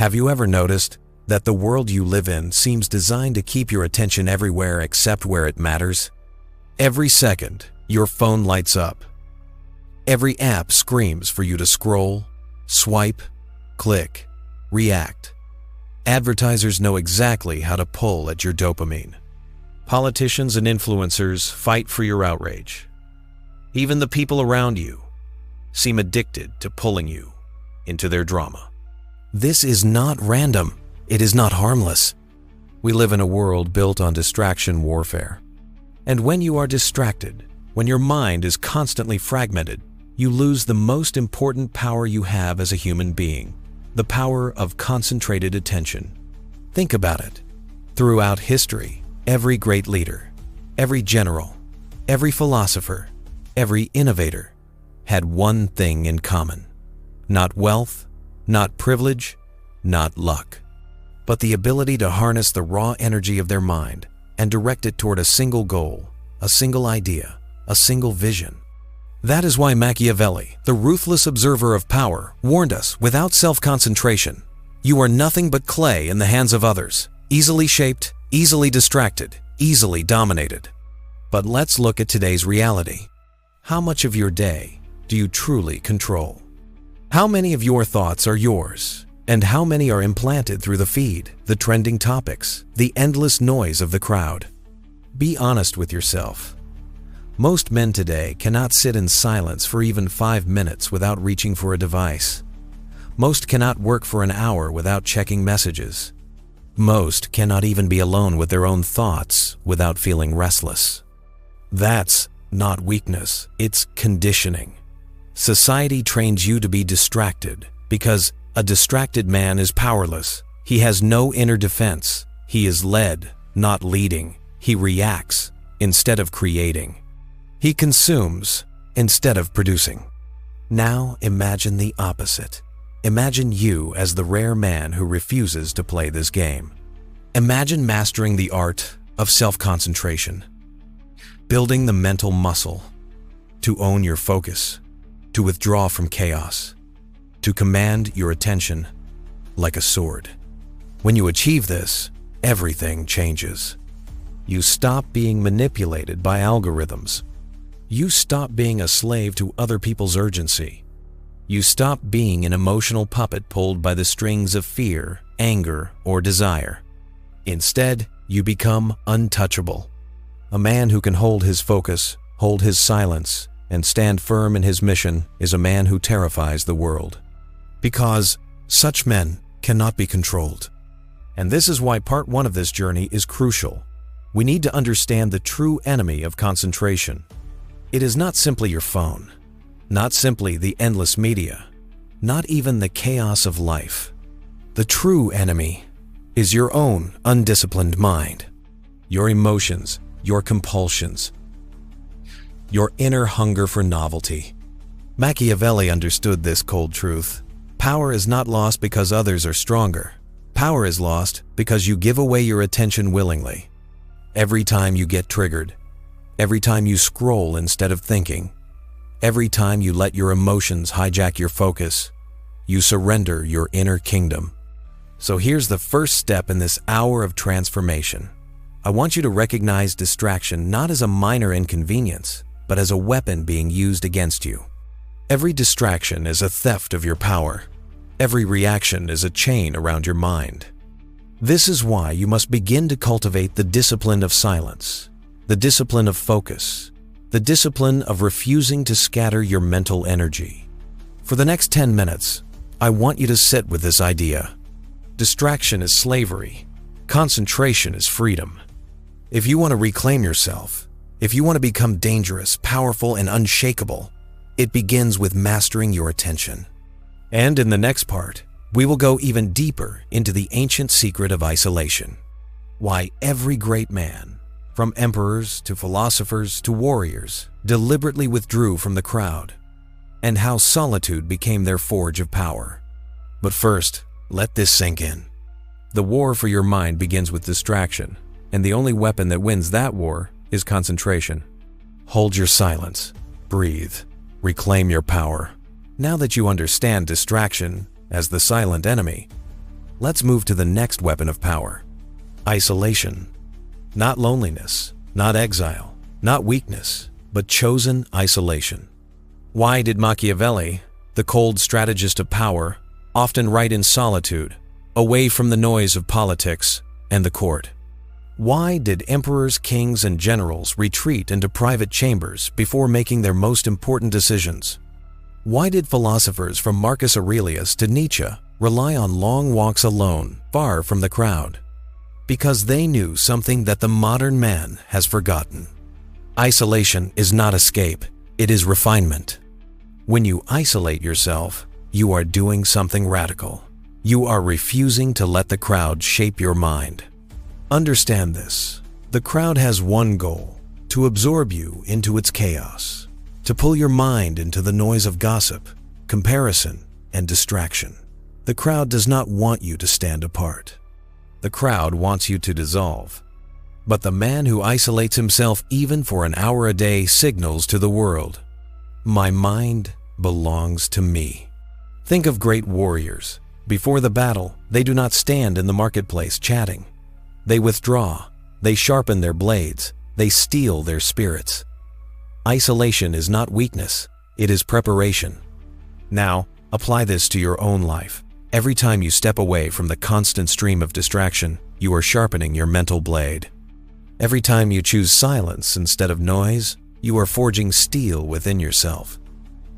Have you ever noticed that the world you live in seems designed to keep your attention everywhere except where it matters? Every second, your phone lights up. Every app screams for you to scroll, swipe, click, react. Advertisers know exactly how to pull at your dopamine. Politicians and influencers fight for your outrage. Even the people around you seem addicted to pulling you into their drama. This is not random. It is not harmless. We live in a world built on distraction warfare. And when you are distracted, when your mind is constantly fragmented, you lose the most important power you have as a human being, the power of concentrated attention. Think about it. Throughout history, every great leader, every general, every philosopher, every innovator had one thing in common. Not wealth, not privilege, not luck, but the ability to harness the raw energy of their mind and direct it toward a single goal, a single idea, a single vision. That is why Machiavelli, the ruthless observer of power, warned us, without self-concentration, you are nothing but clay in the hands of others, easily shaped, easily distracted, easily dominated. But let's look at today's reality. How much of your day do you truly control? How many of your thoughts are yours? And how many are implanted through the feed, the trending topics, the endless noise of the crowd? Be honest with yourself. Most men today cannot sit in silence for even 5 minutes without reaching for a device. Most cannot work for an hour without checking messages. Most cannot even be alone with their own thoughts without feeling restless. That's not weakness, it's conditioning. Society trains you to be distracted because a distracted man is powerless. He has no inner defense. He is led, not leading. He reacts instead of creating. He consumes instead of producing. Now imagine the opposite. Imagine you as the rare man who refuses to play this game. Imagine mastering the art of self-concentration, building the mental muscle to own your focus, to withdraw from chaos, to command your attention like a sword. When you achieve this, everything changes. You stop being manipulated by algorithms. You stop being a slave to other people's urgency. You stop being an emotional puppet pulled by the strings of fear, anger, or desire. Instead, you become untouchable. A man who can hold his focus, hold his silence, and stand firm in his mission is a man who terrifies the world. Because such men cannot be controlled. And this is why part 1 of this journey is crucial. We need to understand the true enemy of concentration. It is not simply your phone, not simply the endless media, not even the chaos of life. The true enemy is your own undisciplined mind, your emotions, your compulsions, your inner hunger for novelty. Machiavelli understood this cold truth. Power is not lost because others are stronger. Power is lost because you give away your attention willingly. Every time you get triggered, every time you scroll instead of thinking, every time you let your emotions hijack your focus, you surrender your inner kingdom. So here's the first step in this hour of transformation. I want you to recognize distraction not as a minor inconvenience, but as a weapon being used against you. Every distraction is a theft of your power. Every reaction is a chain around your mind. This is why you must begin to cultivate the discipline of silence, the discipline of focus, the discipline of refusing to scatter your mental energy. For the next 10 minutes, I want you to sit with this idea. Distraction is slavery. Concentration is freedom. If you want to reclaim yourself, if you want to become dangerous, powerful, and unshakable, it begins with mastering your attention. And in the next part, we will go even deeper into the ancient secret of isolation. Why every great man, from emperors to philosophers to warriors, deliberately withdrew from the crowd, and how solitude became their forge of power. But first, let this sink in. The war for your mind begins with distraction, and the only weapon that wins that war is concentration. Hold your silence, breathe, reclaim your power. Now that you understand distraction as the silent enemy, Let's move to the next weapon of power: isolation. Not loneliness, not exile, not weakness, but chosen isolation. Why did Machiavelli, the cold strategist of power, often write in solitude, away from the noise of politics and the court? Why did emperors, kings, and generals retreat into private chambers before making their most important decisions? Why did philosophers from Marcus Aurelius to Nietzsche rely on long walks alone, far from the crowd? Because they knew something that the modern man has forgotten. Isolation is not escape, it is refinement. When you isolate yourself, you are doing something radical. You are refusing to let the crowd shape your mind. Understand this: the crowd has one goal: to absorb you into its chaos, to pull your mind into the noise of gossip, comparison, and distraction. The crowd does not want you to stand apart. The crowd wants you to dissolve. But the man who isolates himself even for an hour a day signals to the world, "My mind belongs to me." Think of great warriors. Before the battle, they do not stand in the marketplace chatting. They withdraw, they sharpen their blades, they steel their spirits. Isolation is not weakness, it is preparation. Now, apply this to your own life. Every time you step away from the constant stream of distraction, you are sharpening your mental blade. Every time you choose silence instead of noise, you are forging steel within yourself.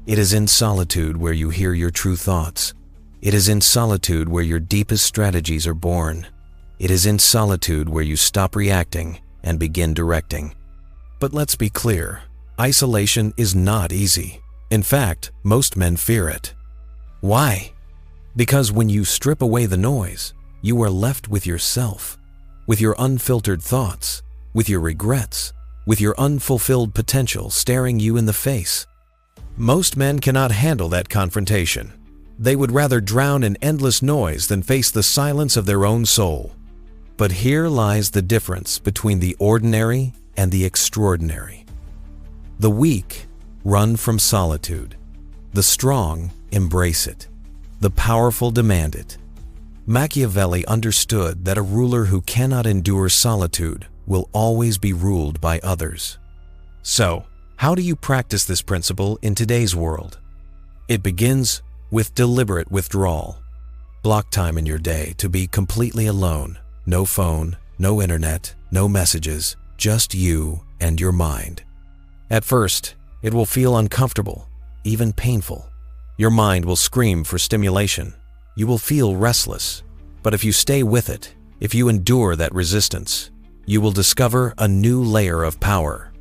It is in solitude where you hear your true thoughts. It is in solitude where your deepest strategies are born. It is in solitude where you stop reacting and begin directing. But let's be clear, isolation is not easy. In fact, most men fear it. Why? Because when you strip away the noise, you are left with yourself, with your unfiltered thoughts, with your regrets, with your unfulfilled potential staring you in the face. Most men cannot handle that confrontation. They would rather drown in endless noise than face the silence of their own soul. But here lies the difference between the ordinary and the extraordinary. The weak run from solitude. The strong embrace it. The powerful demand it. Machiavelli understood that a ruler who cannot endure solitude will always be ruled by others. So, how do you practice this principle in today's world? It begins with deliberate withdrawal. Block time in your day to be completely alone. No phone, no internet, no messages, just you and your mind. At first, it will feel uncomfortable, even painful. Your mind will scream for stimulation. You will feel restless. But if you stay with it, if you endure that resistance, you will discover a new layer of power.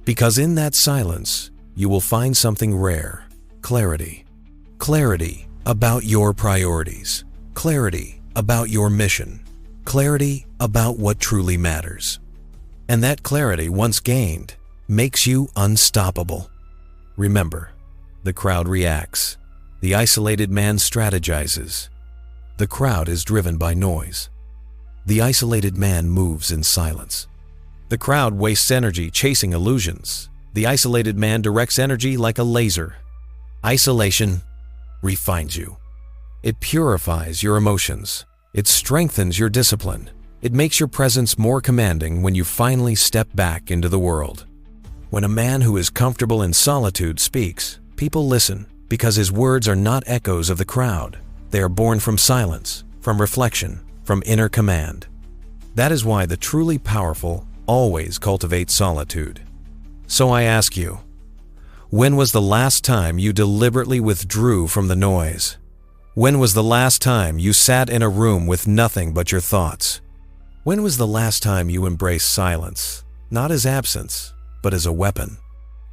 Because in that silence, you will find something rare: clarity. Clarity about your priorities. Clarity about your mission. Clarity about what truly matters. And that clarity, once gained, makes you unstoppable. Remember, the crowd reacts. The isolated man strategizes. The crowd is driven by noise. The isolated man moves in silence. The crowd wastes energy chasing illusions. The isolated man directs energy like a laser. Isolation refines you. It purifies your emotions. It strengthens your discipline. It makes your presence more commanding when you finally step back into the world. When a man who is comfortable in solitude speaks, people listen because his words are not echoes of the crowd. They are born from silence, from reflection, from inner command. That is why the truly powerful always cultivate solitude. So I ask you, when was the last time you deliberately withdrew from the noise? When was the last time you sat in a room with nothing but your thoughts? When was the last time you embraced silence, not as absence, but as a weapon?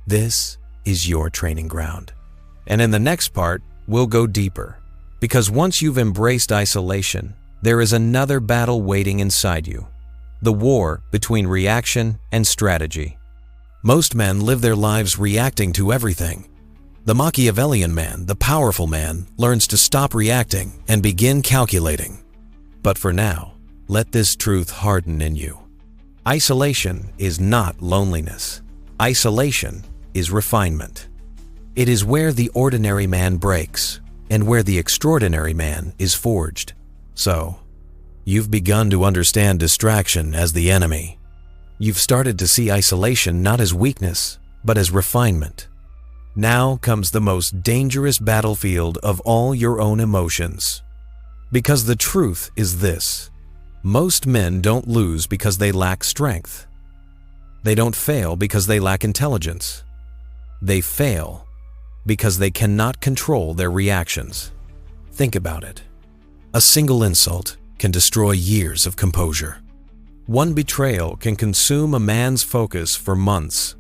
This is your training ground. And in the next part, we'll go deeper. Because once you've embraced isolation, there is another battle waiting inside you. The war between reaction and strategy. Most men live their lives reacting to everything. The Machiavellian man, the powerful man, learns to stop reacting and begin calculating. But for now, let this truth harden in you. Isolation is not loneliness. Isolation is refinement. It is where the ordinary man breaks and where the extraordinary man is forged. So, you've begun to understand distraction as the enemy. You've started to see isolation not as weakness, but as refinement. Now comes the most dangerous battlefield of all your own emotions. Because the truth is this: most men don't lose because they lack strength. They don't fail because they lack intelligence. They fail because they cannot control their reactions. Think about it. A single insult can destroy years of composure. One betrayal can consume a man's focus for months.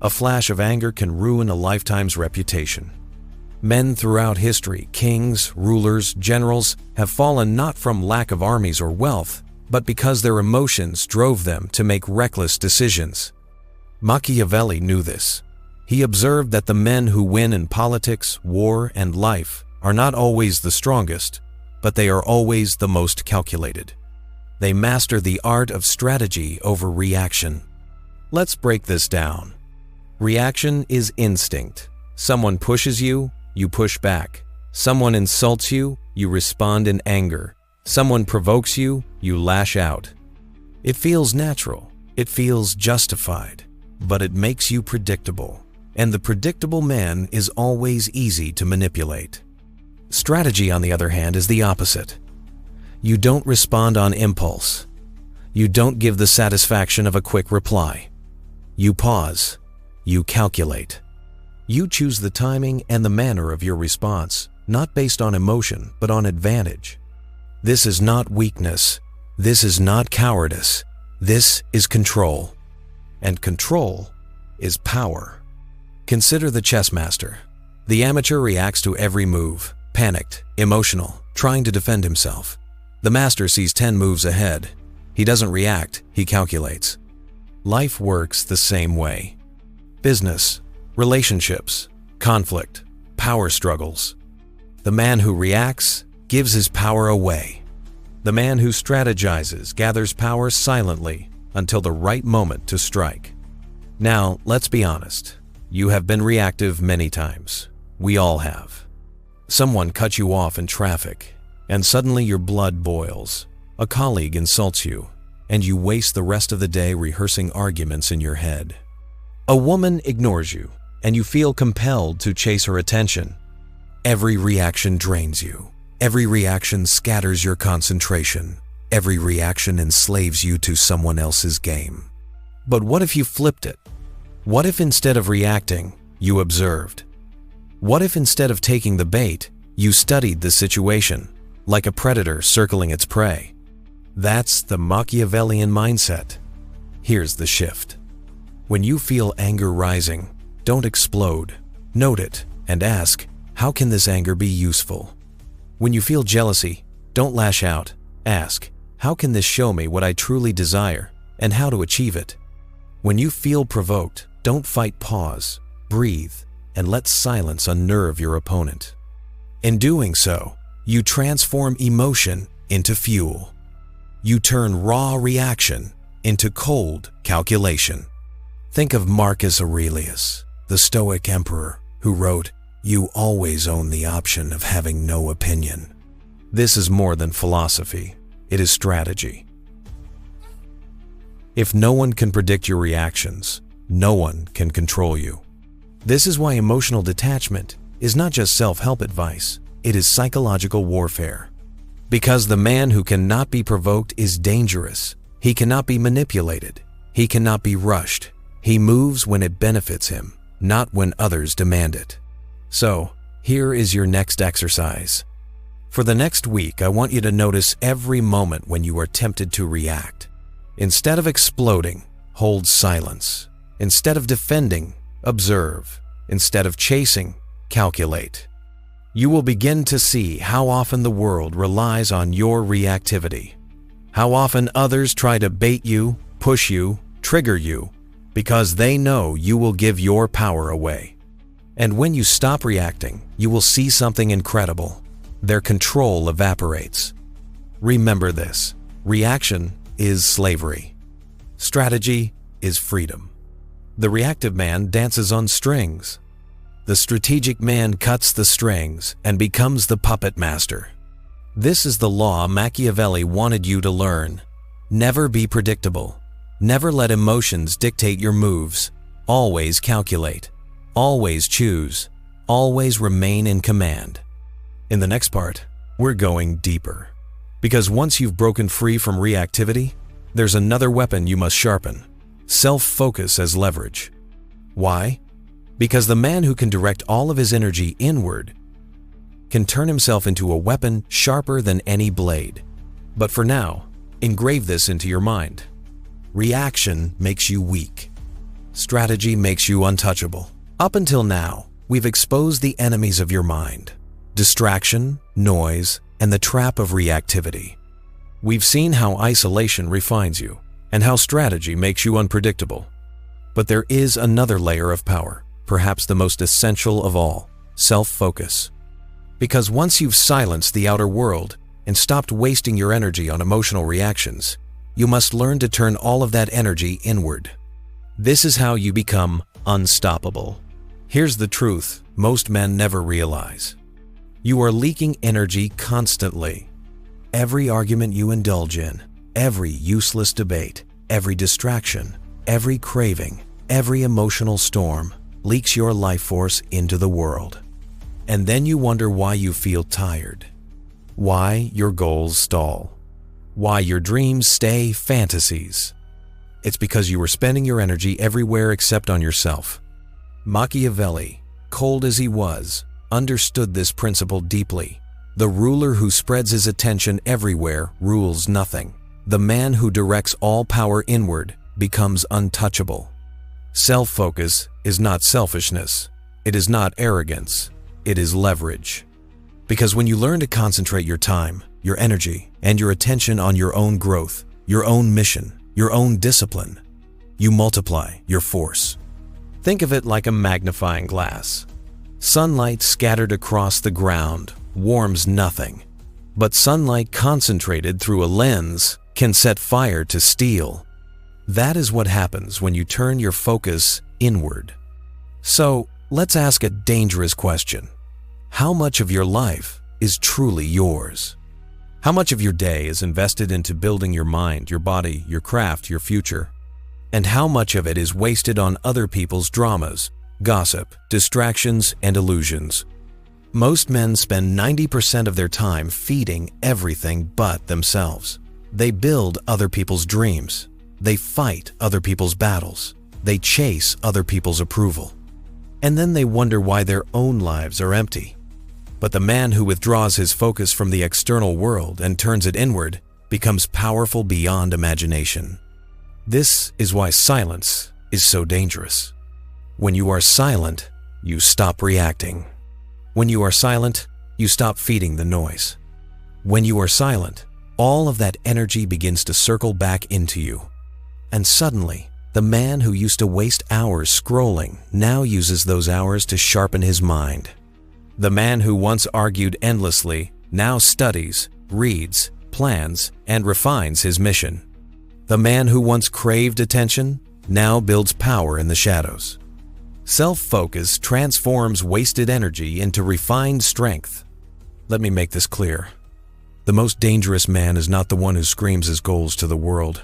A flash of anger can ruin a lifetime's reputation. Men throughout history, kings, rulers, generals, have fallen not from lack of armies or wealth, but because their emotions drove them to make reckless decisions. Machiavelli knew this. He observed that the men who win in politics, war, and life are not always the strongest, but they are always the most calculated. They master the art of strategy over reaction. Let's break this down. Reaction is instinct. Someone pushes you, you push back. Someone insults you, you respond in anger. Someone provokes you, you lash out. It feels natural, it feels justified, but it makes you predictable. And the predictable man is always easy to manipulate. Strategy, on the other hand, is the opposite. You don't respond on impulse. You don't give the satisfaction of a quick reply. You pause. You calculate. You choose the timing and the manner of your response, not based on emotion, but on advantage. This is not weakness. This is not cowardice. This is control. And control is power. Consider the chess master. The amateur reacts to every move, panicked, emotional, trying to defend himself. The master sees 10 moves ahead. He doesn't react, he calculates. Life works the same way. Business, relationships, conflict, power struggles. The man who reacts gives his power away. The man who strategizes gathers power silently until the right moment to strike. Now, let's be honest. You have been reactive many times. We all have. Someone cuts you off in traffic, and suddenly your blood boils. A colleague insults you, and you waste the rest of the day rehearsing arguments in your head. A woman ignores you, and you feel compelled to chase her attention. Every reaction drains you. Every reaction scatters your concentration. Every reaction enslaves you to someone else's game. But what if you flipped it? What if instead of reacting, you observed? What if instead of taking the bait, you studied the situation, like a predator circling its prey? That's the Machiavellian mindset. Here's the shift. When you feel anger rising, don't explode. Note it and ask, how can this anger be useful? When you feel jealousy, don't lash out. Ask, how can this show me what I truly desire and how to achieve it? When you feel provoked, don't fight. Pause, breathe, and let silence unnerve your opponent. In doing so, you transform emotion into fuel. You turn raw reaction into cold calculation. Think of Marcus Aurelius, the Stoic emperor, who wrote, "You always own the option of having no opinion." This is more than philosophy, it is strategy. If no one can predict your reactions, no one can control you. This is why emotional detachment is not just self-help advice, it is psychological warfare. Because the man who cannot be provoked is dangerous. He cannot be manipulated. He cannot be rushed. He moves when it benefits him, not when others demand it. So, here is your next exercise. For the next week, I want you to notice every moment when you are tempted to react. Instead of exploding, hold silence. Instead of defending, observe. Instead of chasing, calculate. You will begin to see how often the world relies on your reactivity. How often others try to bait you, push you, trigger you, because they know you will give your power away. And when you stop reacting, you will see something incredible. Their control evaporates. Remember this: reaction is slavery. Strategy is freedom. The reactive man dances on strings. The strategic man cuts the strings and becomes the puppet master. This is the law Machiavelli wanted you to learn. Never be predictable. Never let emotions dictate your moves. Always calculate. Always choose. Always remain in command. In the next part, we're going deeper. Because once you've broken free from reactivity, there's another weapon you must sharpen: self-focus as leverage. Why? Because the man who can direct all of his energy inward can turn himself into a weapon sharper than any blade. But for now, engrave this into your mind. Reaction makes you weak. Strategy makes you untouchable. Up until now, we've exposed the enemies of your mind: distraction, noise, and the trap of reactivity. We've seen how isolation refines you and how strategy makes you unpredictable. But there is another layer of power, perhaps the most essential of all: self-focus. Because once you've silenced the outer world and stopped wasting your energy on emotional reactions, you must learn to turn all of that energy inward. This is how you become unstoppable. Here's the truth most men never realize. You are leaking energy constantly. Every argument you indulge in, every useless debate, every distraction, every craving, every emotional storm leaks your life force into the world. And then you wonder why you feel tired, why your goals stall, why your dreams stay fantasies. It's because you were spending your energy everywhere except on yourself. Machiavelli, cold as he was, understood this principle deeply. The ruler who spreads his attention everywhere rules nothing. The man who directs all power inward becomes untouchable. Self-focus is not selfishness. It is not arrogance. It is leverage. Because when you learn to concentrate your time, your energy, and your attention on your own growth, your own mission, your own discipline, you multiply your force. Think of it like a magnifying glass. Sunlight scattered across the ground warms nothing, but sunlight concentrated through a lens can set fire to steel. That is what happens when you turn your focus inward. So, let's ask a dangerous question. How much of your life is truly yours? How much of your day is invested into building your mind, your body, your craft, your future? And how much of it is wasted on other people's dramas, gossip, distractions, and illusions? Most men spend 90% of their time feeding everything but themselves. They build other people's dreams. They fight other people's battles. They chase other people's approval. And then they wonder why their own lives are empty. But the man who withdraws his focus from the external world and turns it inward becomes powerful beyond imagination. This is why silence is so dangerous. When you are silent, you stop reacting. When you are silent, you stop feeding the noise. When you are silent, all of that energy begins to circle back into you. And suddenly, the man who used to waste hours scrolling now uses those hours to sharpen his mind. The man who once argued endlessly now studies, reads, plans, and refines his mission. The man who once craved attention now builds power in the shadows. Self-focus transforms wasted energy into refined strength. Let me make this clear. The most dangerous man is not the one who screams his goals to the world.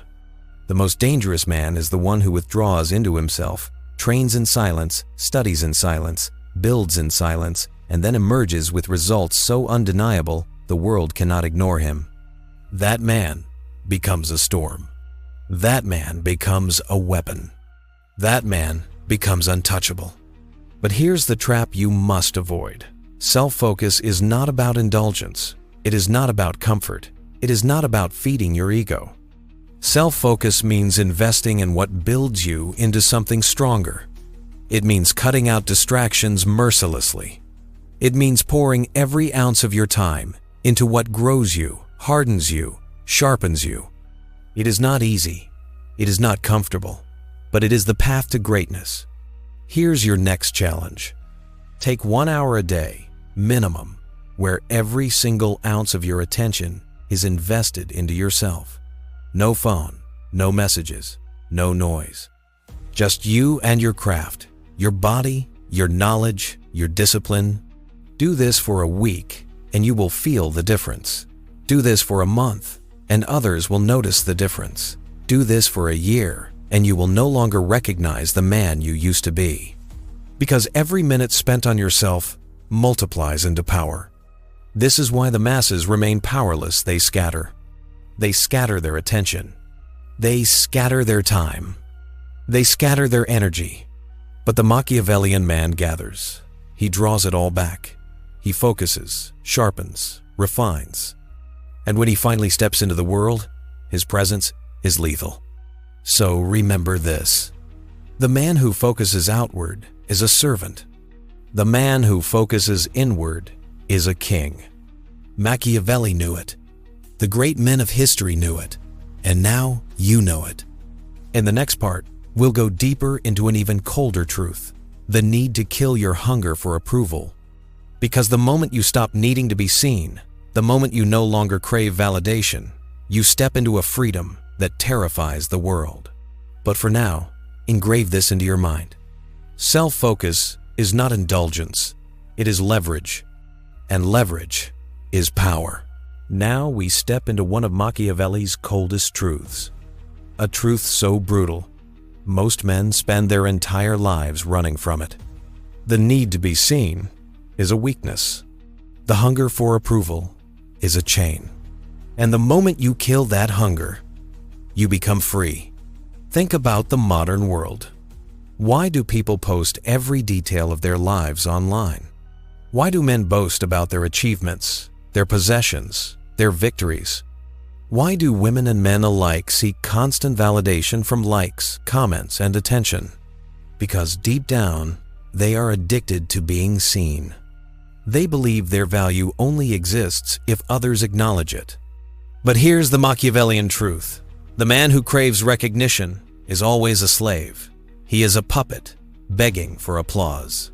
The most dangerous man is the one who withdraws into himself, trains in silence, studies in silence, builds in silence, and then emerges with results so undeniable the world cannot ignore him. That man becomes a storm. That man becomes a weapon. That man becomes untouchable. But here's the trap you must avoid. Self-focus is not about indulgence. It is not about comfort. It is not about feeding your ego. Self-focus means investing in what builds you into something stronger. It means cutting out distractions mercilessly. It means pouring every ounce of your time into what grows you, hardens you, sharpens you. It is not easy. It is not comfortable. But it is the path to greatness. Here's your next challenge. Take 1 hour a day, minimum, where every single ounce of your attention is invested into yourself. No phone, no messages, no noise. Just you and your craft, your body, your knowledge, your discipline. Do this for a week and you will feel the difference. Do this for a month, and others will notice the difference. Do this for a year, and you will no longer recognize the man you used to be. Because every minute spent on yourself multiplies into power. This is why the masses remain powerless. They scatter. They scatter their attention. They scatter their time. They scatter their energy. But the Machiavellian man gathers. He draws it all back. He focuses, sharpens, refines. And when he finally steps into the world, his presence is lethal. So remember this. The man who focuses outward is a servant. The man who focuses inward is a king. Machiavelli knew it. The great men of history knew it. And now you know it. In the next part, we'll go deeper into an even colder truth, the need to kill your hunger for approval. Because the moment you stop needing to be seen, the moment you no longer crave validation, you step into a freedom that terrifies the world. But for now, engrave this into your mind. Self-focus is not indulgence, it is leverage. And leverage is power. Now we step into one of Machiavelli's coldest truths. A truth so brutal, most men spend their entire lives running from it. The need to be seen is a weakness. The hunger for approval is a chain. And the moment you kill that hunger, you become free. Think about the modern world. Why do people post every detail of their lives online? Why do men boast about their achievements, their possessions, their victories? Why do women and men alike seek constant validation from likes, comments, and attention? Because deep down, they are addicted to being seen. They believe their value only exists if others acknowledge it. But here's the Machiavellian truth. The man who craves recognition is always a slave. He is a puppet, begging for applause.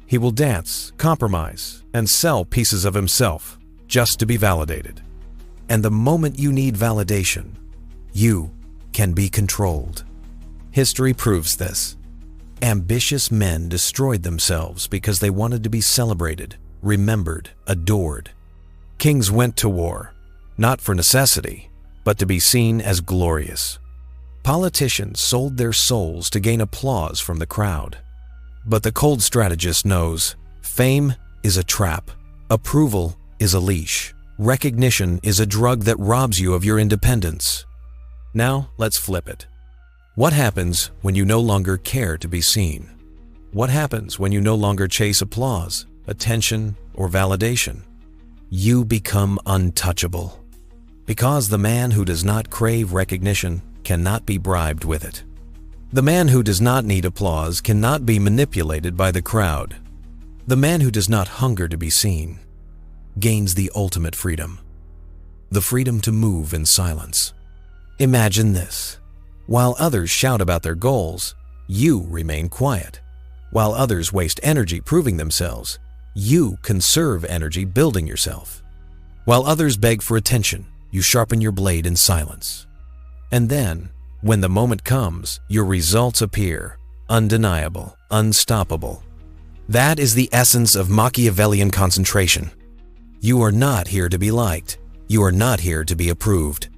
He will dance, compromise, and sell pieces of himself just to be validated. And the moment you need validation, you can be controlled. History proves this. Ambitious men destroyed themselves because they wanted to be celebrated, remembered, adored. Kings went to war, not for necessity, but to be seen as glorious. Politicians sold their souls to gain applause from the crowd. But the cold strategist knows fame is a trap, approval is a leash, recognition is a drug that robs you of your independence. Now let's flip it. What happens when you no longer care to be seen? What happens when you no longer chase applause, attention, or validation? You become untouchable. Because the man who does not crave recognition cannot be bribed with it. The man who does not need applause cannot be manipulated by the crowd. The man who does not hunger to be seen gains the ultimate freedom, the freedom to move in silence. Imagine this. While others shout about their goals, you remain quiet. While others waste energy proving themselves, you conserve energy building yourself. While others beg for attention, you sharpen your blade in silence. And then, when the moment comes, your results appear, undeniable, unstoppable. That is the essence of Machiavellian concentration. You are not here to be liked. You are not here to be approved.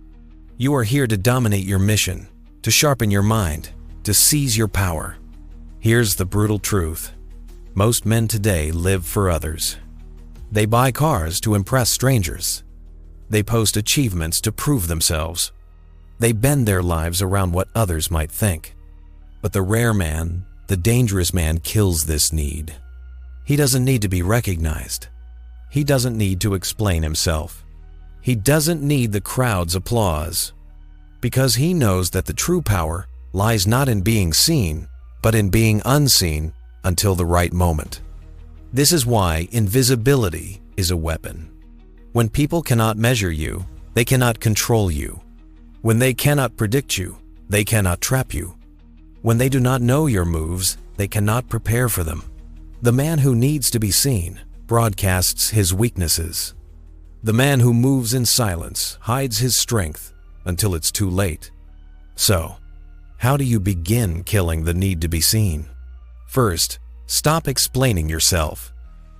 You are here to dominate your mission, to sharpen your mind, to seize your power. Here's the brutal truth. Most men today live for others. They buy cars to impress strangers. They post achievements to prove themselves. They bend their lives around what others might think. But the rare man, the dangerous man, kills this need. He doesn't need to be recognized. He doesn't need to explain himself. He doesn't need the crowd's applause. Because he knows that the true power lies not in being seen, but in being unseen until the right moment. This is why invisibility is a weapon. When people cannot measure you, they cannot control you. When they cannot predict you, they cannot trap you. When they do not know your moves, they cannot prepare for them. The man who needs to be seen broadcasts his weaknesses. The man who moves in silence hides his strength until it's too late. So, how do you begin killing the need to be seen? First, stop explaining yourself.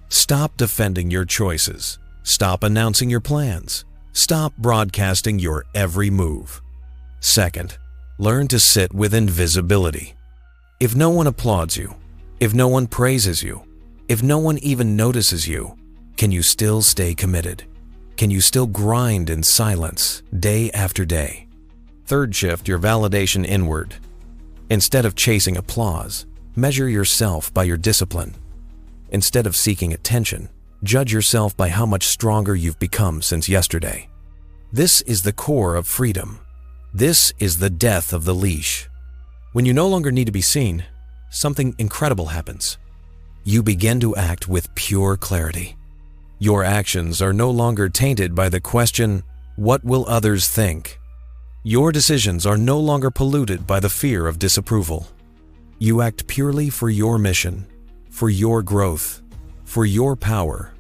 Stop defending your choices. Stop announcing your plans. Stop broadcasting your every move. Second, learn to sit with invisibility. If no one applauds you, if no one praises you, if no one even notices you, can you still stay committed? Can you still grind in silence day after day? Third, shift your validation inward. Instead of chasing applause, measure yourself by your discipline. Instead of seeking attention, judge yourself by how much stronger you've become since yesterday. This is the core of freedom. This is the death of the leash. When you no longer need to be seen, something incredible happens. You begin to act with pure clarity. Your actions are no longer tainted by the question, "What will others think?" Your decisions are no longer polluted by the fear of disapproval. You act purely for your mission, for your growth, for your power.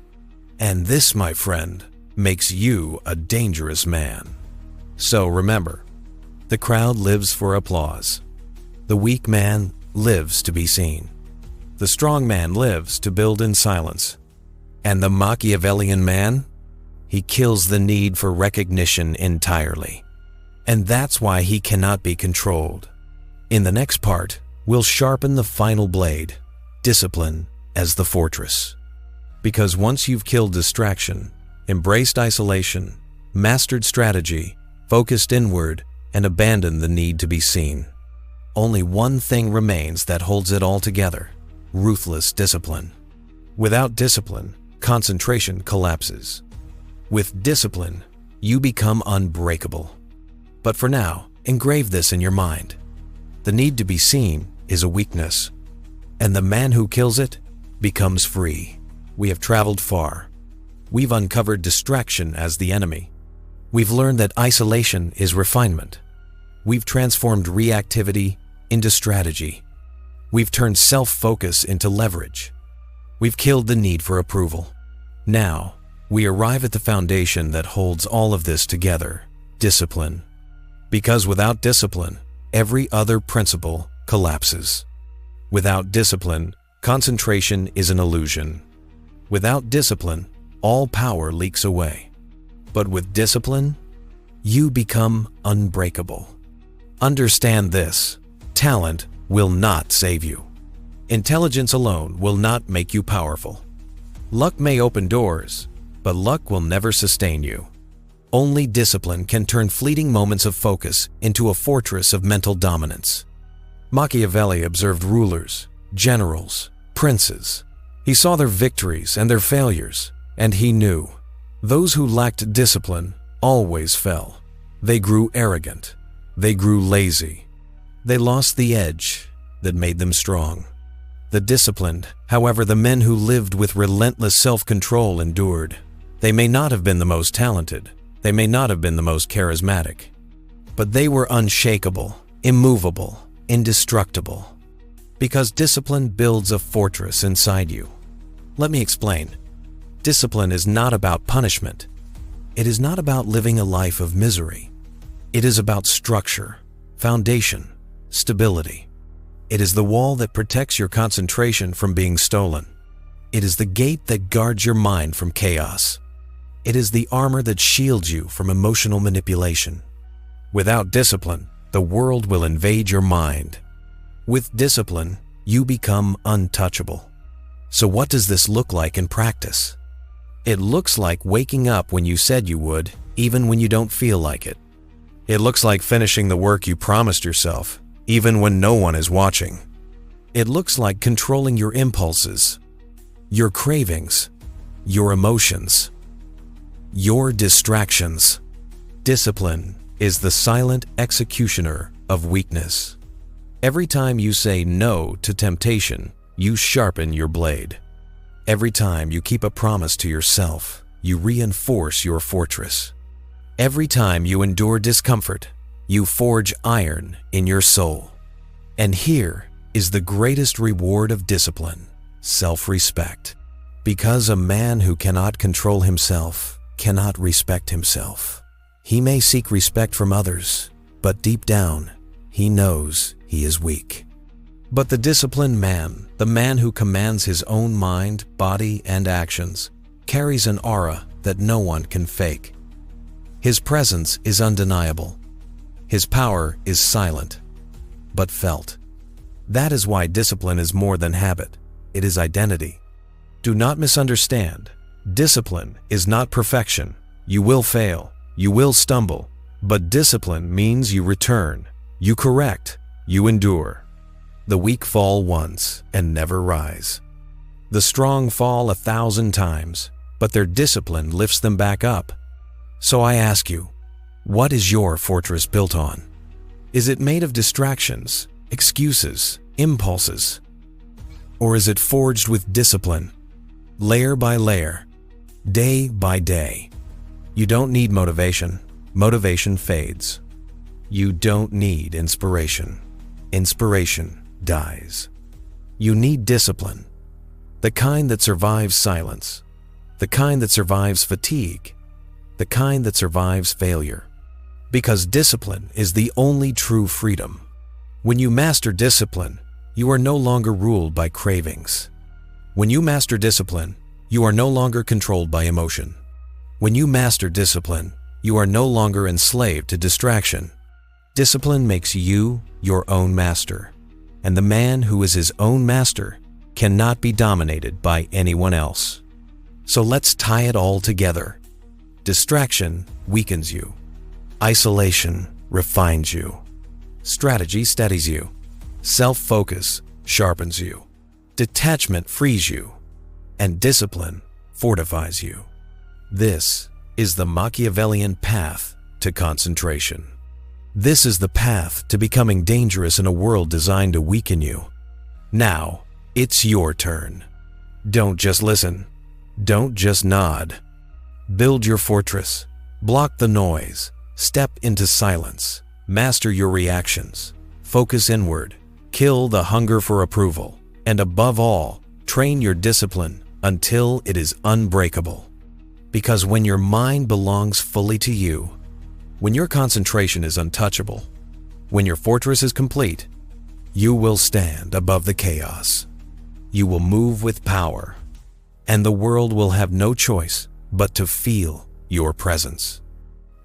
And this, my friend, makes you a dangerous man. So remember, the crowd lives for applause. The weak man lives to be seen. The strong man lives to build in silence. And the Machiavellian man? He kills the need for recognition entirely. And that's why he cannot be controlled. In the next part, we'll sharpen the final blade, discipline as the fortress. Because once you've killed distraction, embraced isolation, mastered strategy, focused inward, and abandoned the need to be seen, only one thing remains that holds it all together: ruthless discipline. Without discipline, concentration collapses. With discipline, you become unbreakable. But for now, engrave this in your mind. The need to be seen is a weakness, and the man who kills it becomes free. We have traveled far. We've uncovered distraction as the enemy. We've learned that isolation is refinement. We've transformed reactivity into strategy. We've turned self-focus into leverage. We've killed the need for approval. Now, we arrive at the foundation that holds all of this together: discipline. Because without discipline, every other principle collapses. Without discipline, concentration is an illusion. Without discipline, all power leaks away. But with discipline, you become unbreakable. Understand this: talent will not save you. Intelligence alone will not make you powerful. Luck may open doors, but luck will never sustain you. Only discipline can turn fleeting moments of focus into a fortress of mental dominance. Machiavelli observed rulers, generals, princes. He saw their victories and their failures, and he knew those who lacked discipline always fell. They grew arrogant. They grew lazy. They lost the edge that made them strong. The disciplined, however, the men who lived with relentless self-control endured. They may not have been the most talented. They may not have been the most charismatic. But they were unshakable, immovable, indestructible. Because discipline builds a fortress inside you. Let me explain. Discipline is not about punishment. It is not about living a life of misery. It is about structure, foundation, stability. It is the wall that protects your concentration from being stolen. It is the gate that guards your mind from chaos. It is the armor that shields you from emotional manipulation. Without discipline, the world will invade your mind. With discipline, you become untouchable. So what does this look like in practice? It looks like waking up when you said you would, even when you don't feel like it. It looks like finishing the work you promised yourself, even when no one is watching. It looks like controlling your impulses, your cravings, your emotions, your distractions. Discipline is the silent executioner of weakness. Every time you say no to temptation, you sharpen your blade. Every time you keep a promise to yourself, you reinforce your fortress. Every time you endure discomfort, you forge iron in your soul. And here is the greatest reward of discipline: self-respect. Because a man who cannot control himself cannot respect himself. He may seek respect from others, but deep down, he knows he is weak. But the disciplined man, the man who commands his own mind, body, and actions, carries an aura that no one can fake. His presence is undeniable. His power is silent, but felt. That is why discipline is more than habit. It is identity. Do not misunderstand. Discipline is not perfection. You will fail. You will stumble. But discipline means you return. You correct. You endure. The weak fall once and never rise. The strong fall 1,000 times, but their discipline lifts them back up. So I ask you, what is your fortress built on? Is it made of distractions, excuses, impulses? Or is it forged with discipline, layer by layer, day by day? You don't need motivation. Motivation fades. You don't need inspiration. Inspiration dies. You need discipline, the kind that survives silence, the kind that survives fatigue, the kind that survives failure. Because discipline is the only true freedom. When you master discipline, you are no longer ruled by cravings. When you master discipline, you are no longer controlled by emotion. When you master discipline, you are no longer enslaved to distraction. Discipline makes you your own master, and the man who is his own master cannot be dominated by anyone else. So let's tie it all together. Distraction weakens you. Isolation refines you. Strategy steadies you. Self-focus sharpens you. Detachment frees you. And discipline fortifies you. This is the Machiavellian path to concentration. This is the path to becoming dangerous in a world designed to weaken you. Now, it's your turn. Don't just listen. Don't just nod. Build your fortress. Block the noise. Step into silence. Master your reactions. Focus inward. Kill the hunger for approval. And above all, train your discipline until it is unbreakable. Because when your mind belongs fully to you, when your concentration is untouchable, when your fortress is complete, you will stand above the chaos. You will move with power, and the world will have no choice but to feel your presence.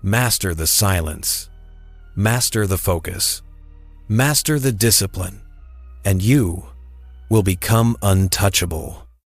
Master the silence. Master the focus. Master the discipline, and you will become untouchable.